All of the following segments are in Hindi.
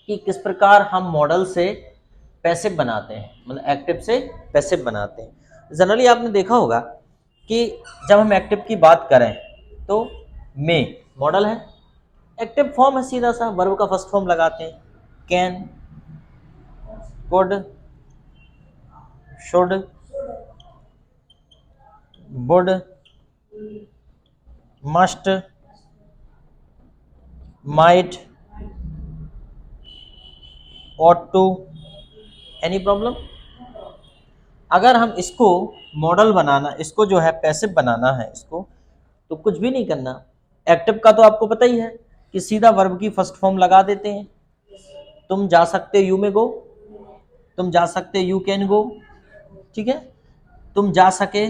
कि किस प्रकार हम मॉडल से पैसिव बनाते हैं, मतलब एक्टिव से पैसिव बनाते हैं। जनरली आपने देखा होगा कि जब हम एक्टिव की बात करें तो मे मॉडल है, एक्टिव फॉर्म है, सीधा सा वर्ब का फर्स्ट फॉर्म लगाते हैं, can, could, should, would, must, might, ought to, any problem. अगर हम इसको मॉडल बनाना, इसको जो है पैसिव बनाना है इसको, तो कुछ भी नहीं करना। एक्टिव का तो आपको पता ही है कि सीधा वर्ब की फर्स्ट फॉर्म लगा देते हैं। तुम जा सकते, यू में गो, तुम जा सकते, यू कैन गो, ठीक है। तुम जा सके,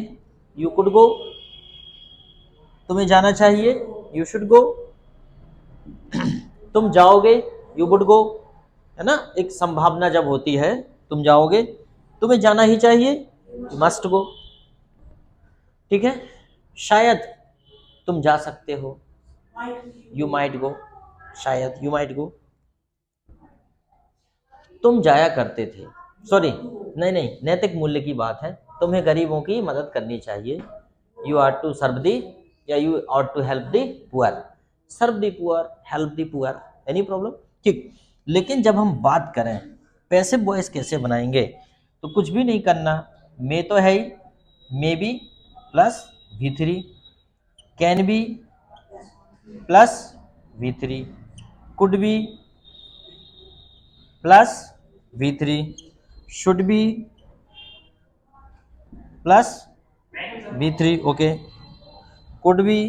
यू कुड गो, तुम्हें जाना चाहिए, यू शुड गो, तुम जाओगे, यू वुड गो, है ना। एक संभावना जब होती है, तुम जाओगे, तुम्हें जाना ही चाहिए, यू मस्ट गो, ठीक है। शायद तुम जा सकते हो, यू माइट गो, शायद यू माइट गो। तुम जाया करते थे, सॉरी नहीं, नैतिक मूल्य की बात है, तुम्हें गरीबों की मदद करनी चाहिए, you are to serve the, या you are to help the poor, serve the poor, help the poor, any problem, ठीक। लेकिन जब हम बात करें पैसिव वॉइस कैसे बनाएंगे, तो कुछ भी नहीं करना, मे तो है ही, may be plus V3, can be plus V3, could be plus V3, should be plus V3, okay, could be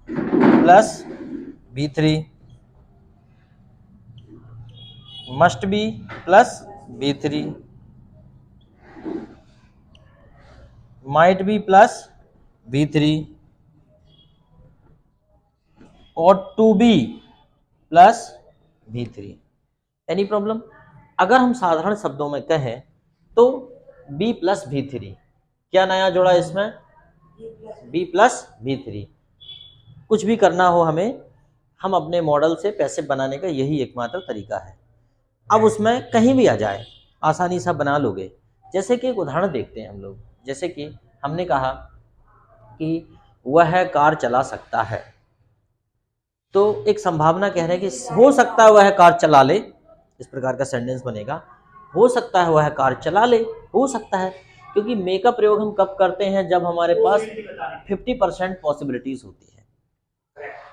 plus V3, must be plus V3, might be plus V3, ought to be plus V3, any problem. अगर हम साधारण शब्दों में कहें तो B प्लस V3, क्या नया जोड़ा इसमें, B प्लस V3। कुछ भी करना हो हमें, हम अपने मॉडल से पैसिव बनाने का यही एकमात्र तरीका है। अब उसमें कहीं भी आ जाए, आसानी से बना लोगे। जैसे कि एक उदाहरण देखते हैं हम लोग, जैसे कि हमने कहा कि वह कार चला सकता है, तो एक संभावना कह रहे हैं कि हो सकता है वह कार चला ले, इस प्रकार का सेंटेंस बनेगा, हो सकता है वह कार चला ले, हो सकता है, क्योंकि मे का प्रयोग हम कब करते हैं, जब हमारे पास 50% पॉसिबिलिटीज होती है,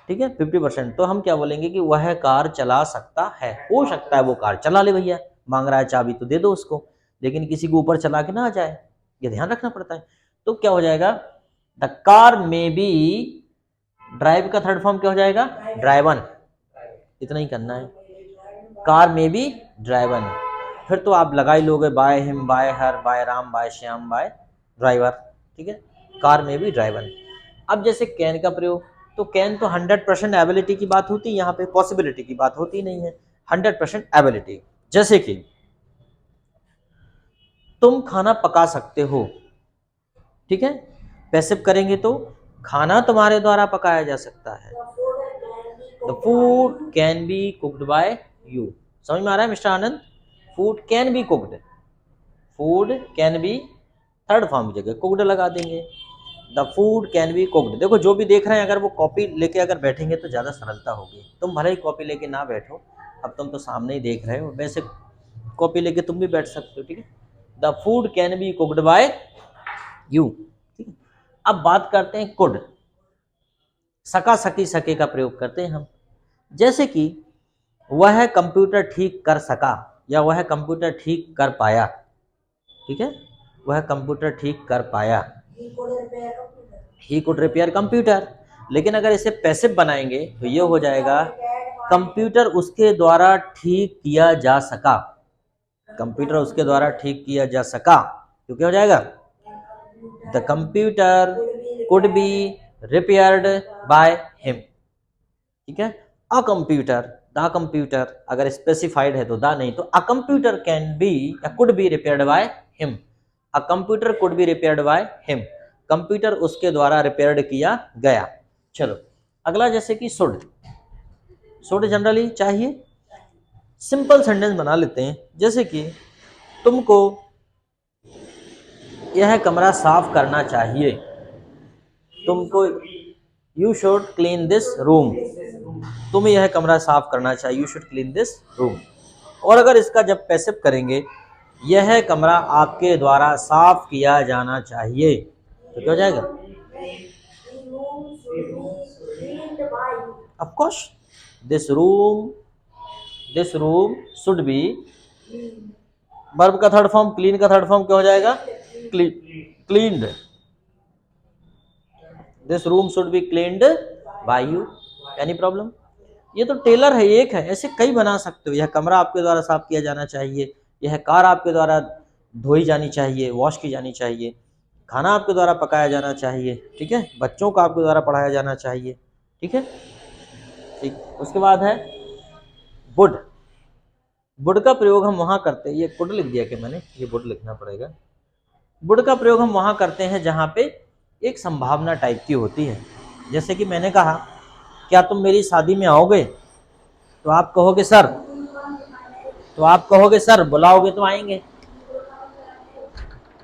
ठीक है, 50%। तो हम क्या बोलेंगे कि वह कार चला सकता है, हो सकता है वो कार चला ले, भैया मांग रहा है चाबी तो दे दो उसको, लेकिन किसी को ऊपर चला के ना आ जाए, ये ध्यान रखना पड़ता है। तो क्या हो जाएगा, the car may be, drive का थर्ड फॉर्म क्या हो जाएगा, ड्राइवन, इतना ही करना है, कार में भी ड्राइवन। फिर तो आप लगा ही लोगे, by him, by her, by Ram, by Shyam, by driver, ठीक है, कार में भी ड्राइवन। अब जैसे कैन का प्रयोग, तो कैन तो 100% एबिलिटी की बात होती है, यहाँ पे पॉसिबिलिटी की बात होती नहीं है, 100% एबिलिटी। जैसे कि तुम खाना पका सकते हो, ठीक है, पैसिव करेंगे तो खाना तुम्हारे द्वारा पकाया जा सकता है, the food can be cooked bye you. समझ में आ रहा है mister Anand, food can be cooked, food can be third form की जगह कुक्ड लगा देंगे, the food can be cooked. देखो जो भी देख रहे हैं, अगर वो कॉपी लेके अगर बैठेंगे तो ज़्यादा सरलता होगी। तुम भले ही कॉपी लेके ना बैठो, अब तुम तो सामने ही देख रहे हो, वैसे कॉपी लेके तुम भी बैठ सकते हो, ठीक है। The food can be cooked bye you, ठीक है। अब बात करते हैं कुड, सका सकी सके का प्रयोग करते हैं हम, जैसे कि वह कंप्यूटर ठीक कर सका, या वह कंप्यूटर ठीक कर पाया, ठीक है, वह कंप्यूटर ठीक कर पाया, ही कुड रिपेयर कंप्यूटर। लेकिन अगर इसे पैसिव बनाएंगे तो ये हो जाएगा, कंप्यूटर उसके द्वारा ठीक किया जा सका, कंप्यूटर उसके द्वारा ठीक किया जा सका, तो क्या हो जाएगा, the computer could be repaired by him, ठीक है। अ कंप्यूटर, द कंप्यूटर, अगर स्पेसिफाइड है तो द, नहीं तो अ कंप्यूटर कैन बी या could be repaired by him, a computer could be repaired by him, computer उसके द्वारा रिपेयर्ड किया गया। चलो अगला, जैसे कि शुड, शुड जनरली चाहिए, सिंपल सेंटेंस बना लेते हैं, जैसे कि तुमको यह कमरा साफ करना चाहिए, तुमको you should clean this room, तुम्हें यह कमरा साफ करना चाहिए, you should clean this room. और अगर इसका जब पैसिव करेंगे, यह कमरा आपके द्वारा साफ किया जाना चाहिए, तो क्या हो जाएगा? Of course this room should be, verb का थर्ड फॉर्म, क्लीन का थर्ड फॉर्म क्या हो जाएगा? Cleaned. This room should be cleaned by you. Any problem? ये तो टेलर है, एक है, ऐसे कई बना सकते हो। यह कमरा आपके द्वारा साफ किया जाना चाहिए, यह कार आपके द्वारा धोई जानी चाहिए, वॉश की जानी चाहिए, खाना आपके द्वारा पकाया जाना चाहिए, ठीक है, बच्चों को आपके द्वारा पढ़ाया जाना चाहिए, ठीक है, ठीक। उसके बाद है वुड। वुड का प्रयोग हम वहाँ करते हैं, ये कुड लिख दिया कि मैंने, ये वुड लिखना पड़ेगा। वुड का प्रयोग हम वहाँ करते हैं जहाँ पे एक संभावना टाइप की होती है। जैसे कि मैंने कहा, क्या तुम मेरी शादी में आओगे? तो आप कहोगे सर, बुलाओगे तो आएंगे।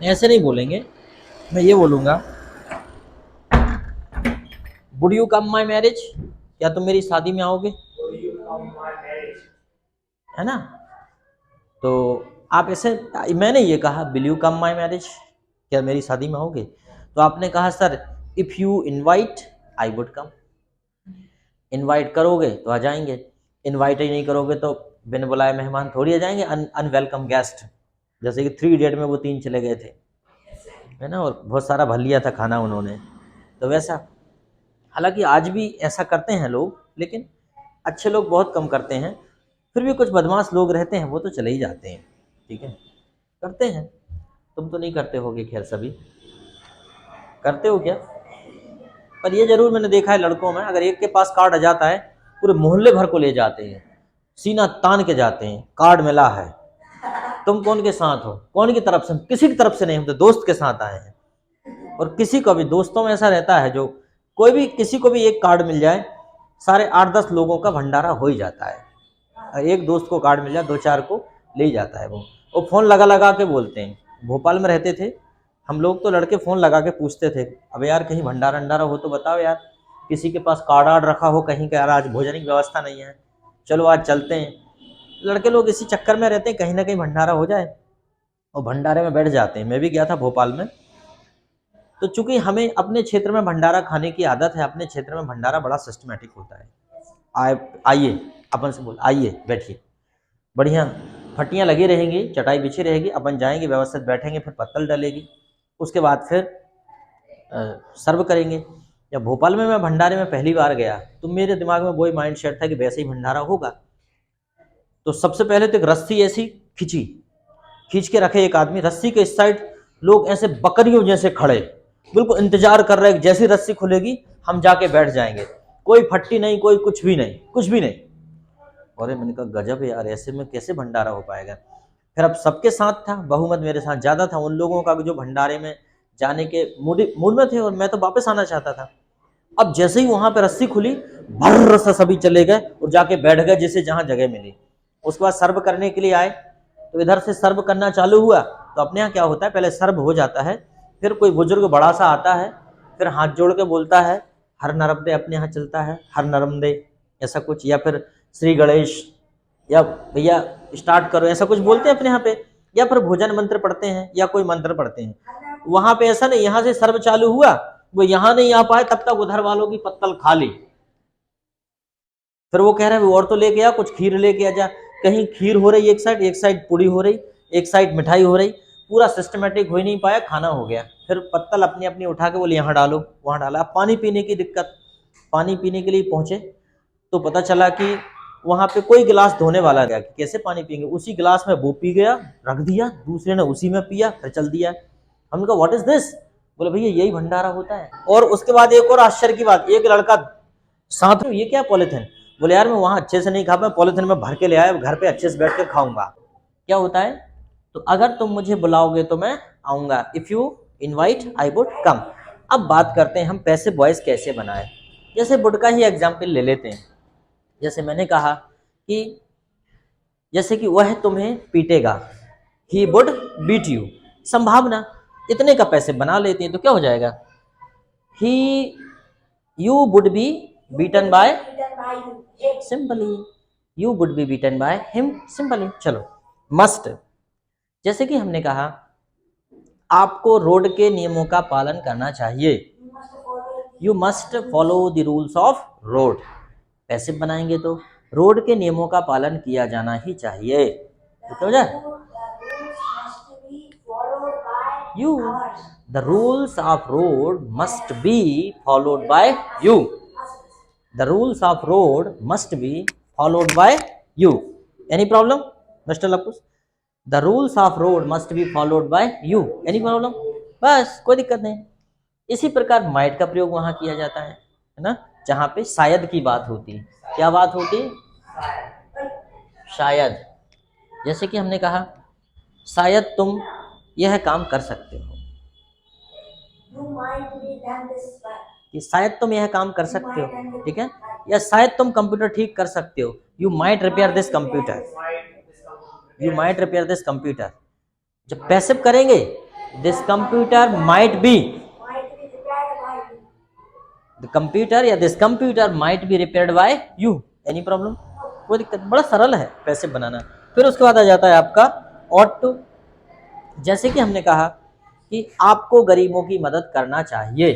ऐसे नहीं बोलेंगे, मैं ये बोलूँगा, would you come my marriage? क्या तुम मेरी शादी में आओगे? है ना? तो आप ऐसे, मैंने ये कहा will you come my marriage, क्या मेरी शादी में आओगे? तो आपने कहा sir if you invite I would come, invite करोगे तो आ जाएंगे, इनवाइट ही नहीं करोगे तो बिन बुलाए मेहमान थोड़ी आ जाएंगे, अनवेलकम गेस्ट। जैसे कि 3 इडियट में वो 3 चले गए थे, है ना, और बहुत सारा भर लिया था खाना उन्होंने, तो वैसा। हालांकि आज भी ऐसा करते हैं लोग, लेकिन अच्छे लोग बहुत कम करते हैं, फिर भी कुछ बदमाश लोग रहते हैं, वो तो चले ही जाते हैं, ठीक है, करते हैं। तुम तो नहीं करते होगे, खैर सभी करते हो क्या? पर ये जरूर मैंने देखा है लड़कों में, अगर एक के पास कार्ड आ जाता है, पूरे मोहल्ले भर को ले जाते हैं, सीना तान के जाते हैं, कार्ड मिला है, तुम कौन के साथ हो, कौन की तरफ से? किसी की तरफ से नहीं, हम तो दोस्त के साथ आए हैं। और किसी को भी, दोस्तों में ऐसा रहता है, जो कोई भी किसी को भी एक कार्ड मिल जाए, सारे 8-10 लोगों का भंडारा हो ही जाता है। एक दोस्त को कार्ड मिल जाए, 2-4 को ले ही जाता है वो फ़ोन लगा लगा के बोलते हैं। भोपाल में रहते थे हम लोग, तो लड़के फ़ोन लगा के पूछते थे, अब यार कहीं भंडारा अंडारा हो तो बताओ यार, किसी के पास कार्ड आर्ड रखा हो कहीं का, यार आज भोजन की व्यवस्था नहीं है, चलो आज चलते हैं। लड़के लोग इसी चक्कर में रहते हैं, कहीं ना कहीं भंडारा हो जाए, और भंडारे में बैठ जाते हैं। मैं भी गया था भोपाल में, तो चूंकि हमें अपने क्षेत्र में भंडारा खाने की आदत है, अपने क्षेत्र में भंडारा बड़ा सिस्टमेटिक होता है। आइए, अपन से बोल, आइए बैठिए, बढ़िया फटियाँ लगी रहेंगी, चटाई बिछी रहेगी, अपन जाएंगे, व्यवस्थित बैठेंगे, फिर पत्तल डलेगी, उसके बाद फिर सर्व करेंगे। या भोपाल में मैं भंडारे में पहली बार गया, तो मेरे दिमाग में वही माइंड सेट था कि वैसे ही भंडारा होगा। तो सबसे पहले तो एक रस्सी ऐसी खींच के रखे एक आदमी, रस्सी के इस साइड लोग ऐसे बकरियों जैसे खड़े, बिल्कुल इंतजार कर रहे हैं, जैसी रस्सी खुलेगी हम जाके बैठ जाएंगे, कोई फट्टी नहीं, कोई कुछ भी नहीं, कुछ भी नहीं। और मैंने कहा गजब है यार, ऐसे में कैसे भंडारा हो पाएगा? फिर अब सबके साथ था, बहुमत मेरे साथ ज़्यादा था उन लोगों का जो भंडारे में जाने के मूड में थे, और मैं तो वापस आना चाहता था। अब जैसे ही वहां पे रस्सी खुली, भर्र से सभी चले गए और जाके बैठ गए जिसे जहां जगह मिली। उसके बाद सर्व करने के लिए आए, तो इधर से सर्व करना चालू हुआ। तो अपने यहाँ क्या होता है, पहले सर्व हो जाता है, फिर कोई बुजुर्ग बड़ा सा आता है, फिर हाथ जोड़ के बोलता है हर नर्मदे, अपने यहाँ चलता है हर नर्मदे ऐसा कुछ, या फिर श्री गणेश, या भैया स्टार्ट करो, ऐसा कुछ बोलते हैं अपने यहाँ पे, या फिर भोजन मंत्र पढ़ते हैं, या कोई मंत्र पढ़ते हैं। वहां पे ऐसा नहीं, यहाँ से सर्व चालू हुआ, वो यहाँ नहीं आ पाए, तब तक उधर वालों की पत्तल खा ली। फिर वो कह रहे हैं और तो लेके आ, कुछ खीर लेके आ जा। कहीं खीर हो रही एक साइड पूड़ी हो रही, एक साइड मिठाई हो रही, पूरा सिस्टमेटिक हो ही नहीं पाया, खाना हो गया। फिर पत्तल अपनी अपनी उठा के बोले यहाँ डालो, वहां डाला। अब पानी पीने की दिक्कत, पानी पीने के लिए पहुंचे तो पता चला कि वहां पे कोई गिलास धोने वाला गया, कि कैसे पानी पियेंगे, उसी गिलास में वो पी गया, रख दिया, दूसरे ने उसी में पिया, फिर चल दिया। हमने कहा व्हाट इज दिस? बोले भैया यही भंडारा होता है। और उसके बाद एक और आश्चर्य की बात, एक लड़का साथ में, ये क्या पॉलिथिन? बोले यार मैं वहां अच्छे से नहीं खा पाया, पॉलिथिन में भर के ले आया, घर पे अच्छे से बैठ के खाऊंगा। क्या होता है? तो अगर तुम मुझे बुलाओगे तो मैं आऊंगा, if you invite I would come. अब बात करते हैं हम पैसिव वॉइस कैसे बनाए। जैसे वुड का ही एग्जाम्पल ले लेते हैं। जैसे मैंने कहा कि जैसे कि वह तुम्हें पीटेगा, ही वुड बीट यू। संभावना इतने का पैसे बना लेते हैं तो क्या हो जाएगा, he you would be beaten by, simply you would be beaten by him, simply. चलो मस्ट, जैसे कि हमने कहा आपको रोड के नियमों का पालन करना चाहिए, you must follow the rules of road. Passive बनाएंगे तो रोड के नियमों का पालन किया जाना ही चाहिए, तो हो जाए you, the rules of road must be followed by you, the rules of road must be followed by you. Any problem mister लपुस, the rules of road must be followed by you, any problem, बस कोई दिक्कत नहीं। इसी प्रकार माइट का प्रयोग वहां किया जाता है ना, जहां पे शायद की बात होती है। क्या बात होती है, शायद। जैसे कि हमने कहा शायद तुम यह काम कर सकते हो, कि शायद तुम यह काम कर सकते हो, ठीक है, या शायद तुम कंप्यूटर ठीक कर सकते हो, you might repair this computer, you might repair this computer. जब पैसिव करेंगे this computer might be, the computer या this computer might be repaired by you, any problem, कोई दिक्कत, बड़ा सरल है पैसिव बनाना। फिर उसके बाद आ जाता है आपका ऑट टू। जैसे कि हमने कहा कि आपको गरीबों की मदद करना चाहिए,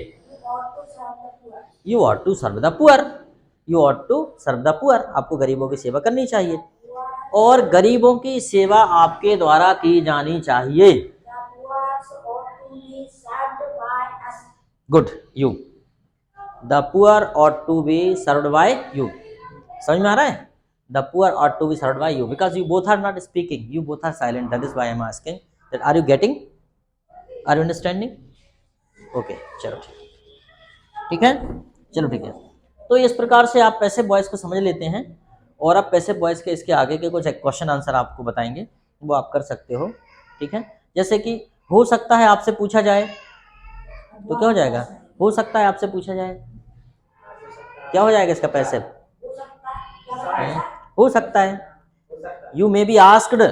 you ought to serve the poor, you ought to serve the poor, आपको गरीबों की सेवा करनी चाहिए, और गरीबों की सेवा आपके द्वारा की जानी चाहिए, good, you, the poor ought to be served by you. समझ में आ रहा है, the poor ought to be served by you, because you both are not speaking, you both are silent, that is why I am asking that are you getting, are you understanding, okay चलो ठीक है, चलो ठीक है। तो इस प्रकार से आप पैसिव वॉइस को समझ लेते हैं, और अब पैसिव वॉइस के इसके आगे के कुछ क्वेश्चन आंसर आपको बताएंगे, वो आप कर सकते हो, ठीक है। जैसे कि हो सकता है आपसे पूछा जाए, तो क्या हो जाएगा, हो सकता है आपसे पूछा जाए, क्या हो जाएगा इसका पैसिव, हो सकता है, यू मे बी आस्क्ड,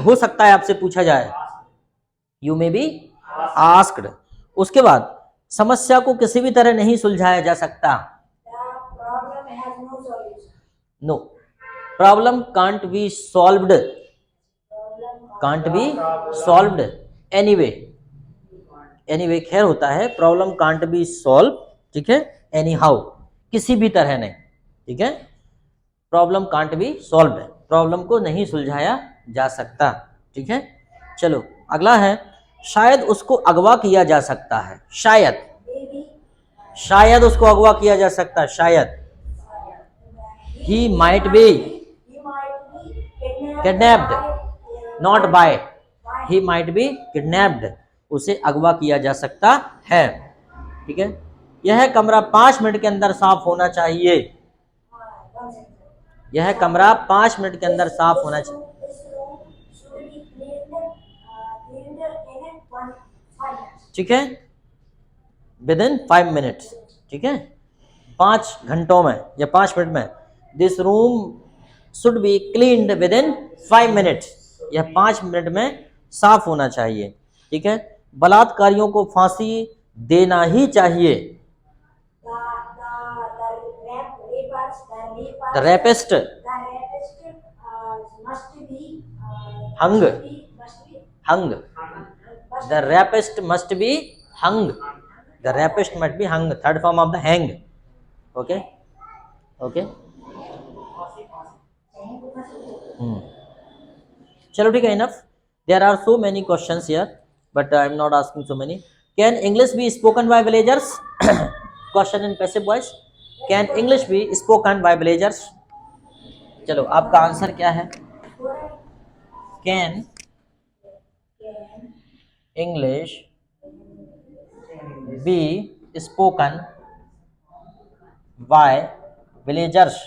हो सकता है आपसे पूछा जाए, यू मे बी आस्क्ड। उसके बाद समस्या को किसी भी तरह नहीं सुलझाया जा सकता, no, problem can't be solved, can't be solved anyway, anyway खैर होता है, प्रॉब्लम कांट बी सॉल्व, ठीक है, एनी हाउ, किसी भी तरह नहीं, ठीक है, problem can't be solved, problem को नहीं सुलझाया जा सकता, ठीक है। चलो अगला है, शायद उसको अगवा किया जा सकता है, शायद, शायद उसको अगवा किया जा सकता है, शायद, he might be kidnapped, not by, he might be kidnapped, उसे अगवा किया जा सकता है, ठीक है। यह कमरा 5 मिनट के अंदर साफ होना चाहिए, यह कमरा 5 मिनट के अंदर साफ होना चाहिए, ठीक है, विद इन 5 मिनट्स, ठीक है, 5 घंटों में या 5 मिनट में, this room should be cleaned with in 5 minutes, यह 5 मिनट में साफ होना चाहिए, ठीक है। बलात्कारियों को फांसी देना ही चाहिए, the rapist hung, hung, the rapist must be hung, the rapist must be hung, third form of the hang, okay, okay, चलो ठीक है, enough, there are so many questions here but I am not asking so many. Can English be spoken by villagers? Question in passive voice, can English be spoken by villagers? चलो आपका आंसर क्या है, can English be spoken by villagers,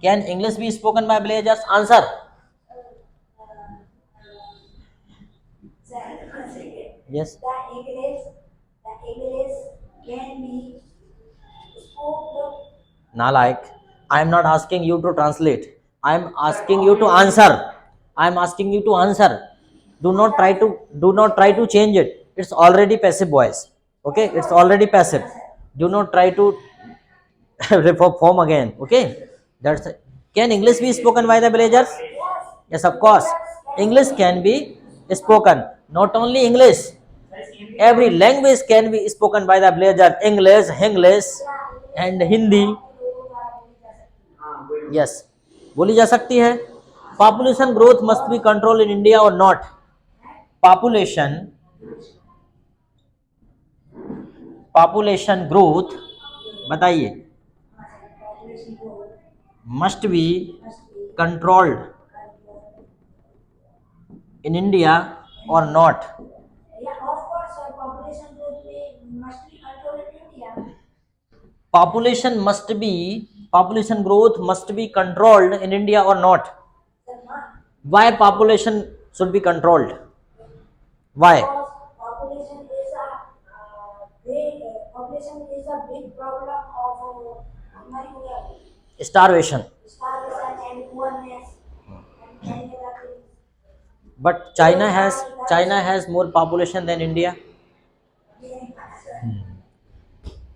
can English be spoken by villagers, answer, yes, the English can be spoken, नालायक, I am not asking you to translate. I am asking you to answer. I am asking you to answer. Do not try to change it. It's already passive voice. Okay, it's already passive. Do not try to reform again. Okay, that's it. Can English be spoken by the villagers? Yes, of course. English can be spoken. Not only English, every language can be spoken by the villagers. English, English, and Hindi. Yes, बोली जा सकती है. Population growth must be controlled in India or not? Population growth, बताइए, must be controlled in India or not? Population growth must be controlled in India or not? Why population should be controlled? Why? Starvation. But China has more population than India.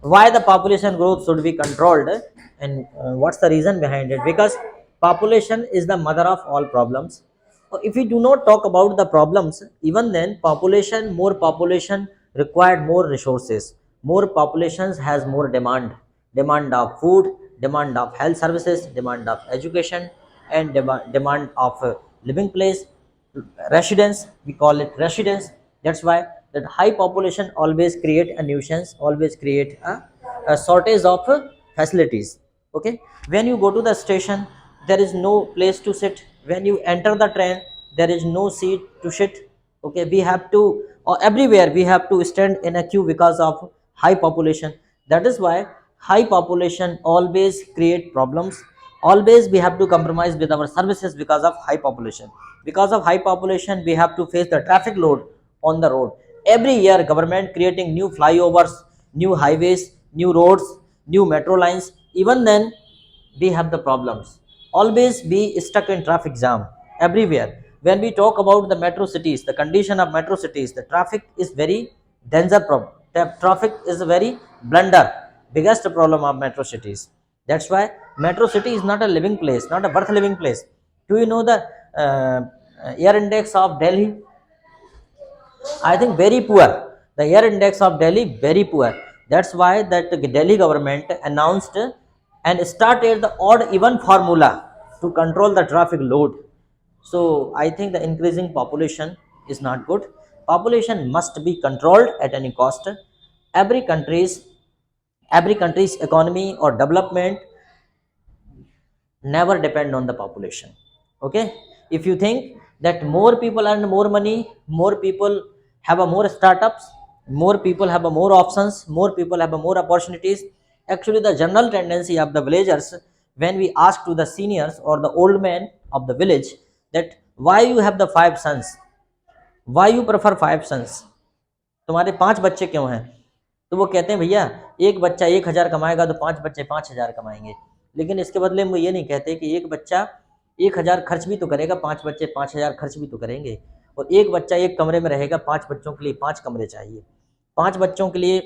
Why the population growth should be controlled, and what's the reason behind it? Because population is the mother of all problems. If we do not talk about the problems, even then more population required more resources. More populations has more demand of food, demand of health services, demand of education, and demand of living place, residence. We call it residence. That's why that high population always create a nuisance, always create a shortage of facilities. Okay, when you go to the station, there is no place to sit. When you enter the train, there is no seat to sit. Okay, we have to, or everywhere we have to stand in a queue because of high population. That is why high population always create problems. Always we have to compromise with our services because of high population. Because of high population, we have to face the traffic load on the road. Every year government creating new flyovers, new highways, new roads, new metro lines. Even then we have the problems. Always be stuck in traffic jam everywhere. When we talk about the metro cities, the condition of metro cities, the traffic is very danger problem. The traffic is a very blunder, biggest problem of metro cities. That's why metro city is not a living place, not a worth living place. Do you know the uh, air index of Delhi? I think very poor. The air index of Delhi very poor. That's why that the Delhi government announced and started the odd even formula to control the traffic load. So I think the increasing population is not good. Population must be controlled at any cost. every country's every country's economy or development never depend on the population. Okay, if you think that more people earn more money, more people have a more startups, more people have a more options, more people have a more opportunities. Actually the general tendency of the villagers, when we ask to the seniors or the old men of the village that why you have the 5 sons, why you prefer 5 sons, तुम्हारे 5 बच्चे क्यों हैं? तो वो कहते हैं भैया एक बच्चा 1,000 कमाएगा तो 5 बच्चे 5,000 कमाएंगे, लेकिन इसके बदले में वो ये नहीं कहते कि एक बच्चा 1,000 खर्च भी तो करेगा, 5 बच्चे 5,000 खर्च भी तो करेंगे, और एक बच्चा एक कमरे में रहेगा, 5 बच्चों के लिए 5 कमरे चाहिए, 5 बच्चों के लिए